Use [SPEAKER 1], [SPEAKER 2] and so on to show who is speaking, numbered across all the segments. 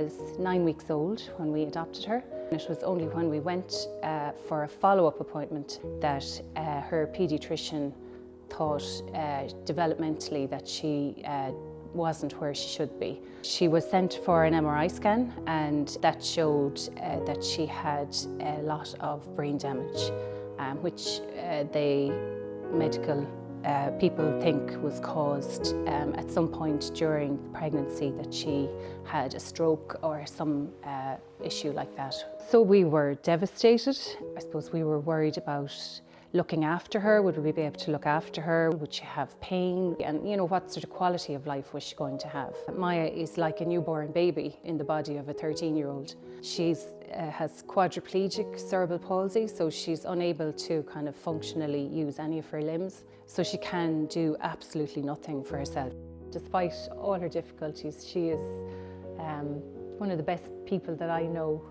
[SPEAKER 1] was 9 weeks old when we adopted her. It was only when we went for a follow-up appointment that her paediatrician thought developmentally that she wasn't where she should be. She was sent for an MRI scan, and that showed that she had a lot of brain damage, which the medical people think was caused at some point during pregnancy, that she had a stroke or some issue like that. So we were devastated. I suppose we were worried about looking after her. Would we be able to look after her? Would she have pain? And you know, what sort of quality of life was she going to have? Maya is like a newborn baby in the body of a 13-year-old. She has quadriplegic cerebral palsy, so she's unable to kind of functionally use any of her limbs. So she can do absolutely nothing for herself. Despite all her difficulties, she is one of the best people that I know.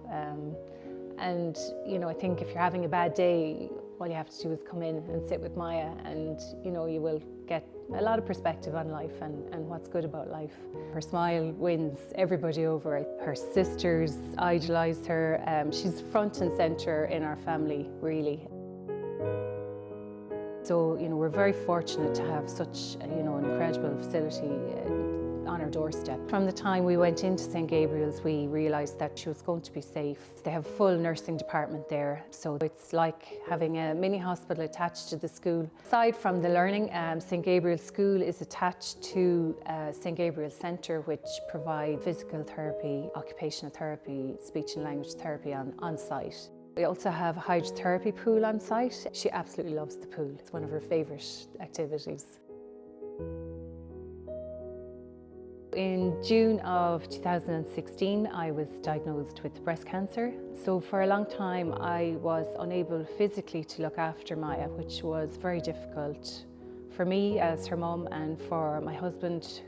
[SPEAKER 1] And you know, I think if you're having a bad day, all you have to do is come in and sit with Maya, and you know, you will get a lot of perspective on life and what's good about life. Her smile wins everybody over. Her sisters idolise her. She's front and centre in our family, really. So, you know, we're very fortunate to have such, you know, an incredible facility on our doorstep. From the time we went into St. Gabriel's, we realised that she was going to be safe. They have a full nursing department there, so it's like having a mini hospital attached to the school. Aside from the learning, St. Gabriel's School is attached to St. Gabriel's Centre, which provide physical therapy, occupational therapy, speech and language therapy on site. We also have a hydrotherapy pool on site. She absolutely loves the pool. It's one of her favourite activities. In June of 2016, I was diagnosed with breast cancer. So for a long time, I was unable physically to look after Maya, which was very difficult for me as her mum and for my husband,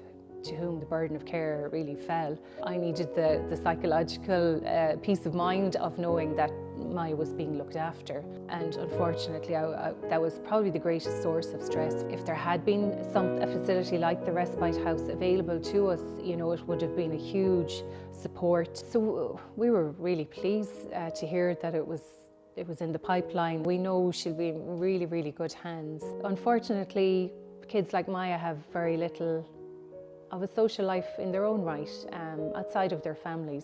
[SPEAKER 1] to whom the burden of care really fell. I needed the psychological peace of mind of knowing that Maya was being looked after. And unfortunately, that was probably the greatest source of stress. If there had been a facility like the Respite House available to us, you know, it would have been a huge support. So we were really pleased to hear that it was in the pipeline. We know she'll be in really, really good hands. Unfortunately, kids like Maya have very little of a social life in their own right, outside of their families.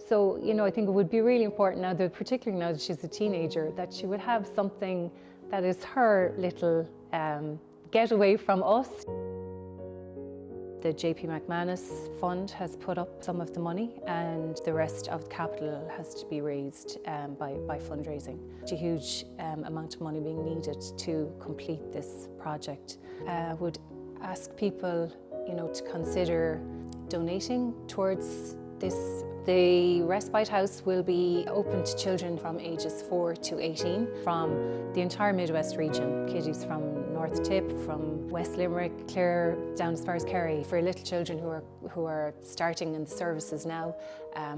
[SPEAKER 1] So, you know, I think it would be really important now, particularly now that she's a teenager, that she would have something that is her little getaway from us. The JP McManus Fund has put up some of the money, and the rest of the capital has to be raised by fundraising. It's a huge amount of money being needed to complete this project. I would ask people, you know, to consider donating towards this. The Respite House will be open to children from ages 4 to 18 from the entire Midwest region. Kiddies from North Tip, from West Limerick, Clare, down as far as Kerry. For little children who are starting in the services now,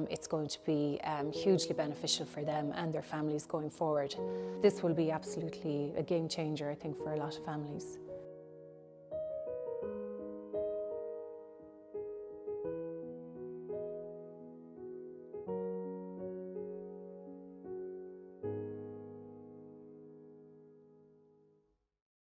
[SPEAKER 1] it's going to be hugely beneficial for them and their families going forward. This will be absolutely a game changer, I think, for a lot of families.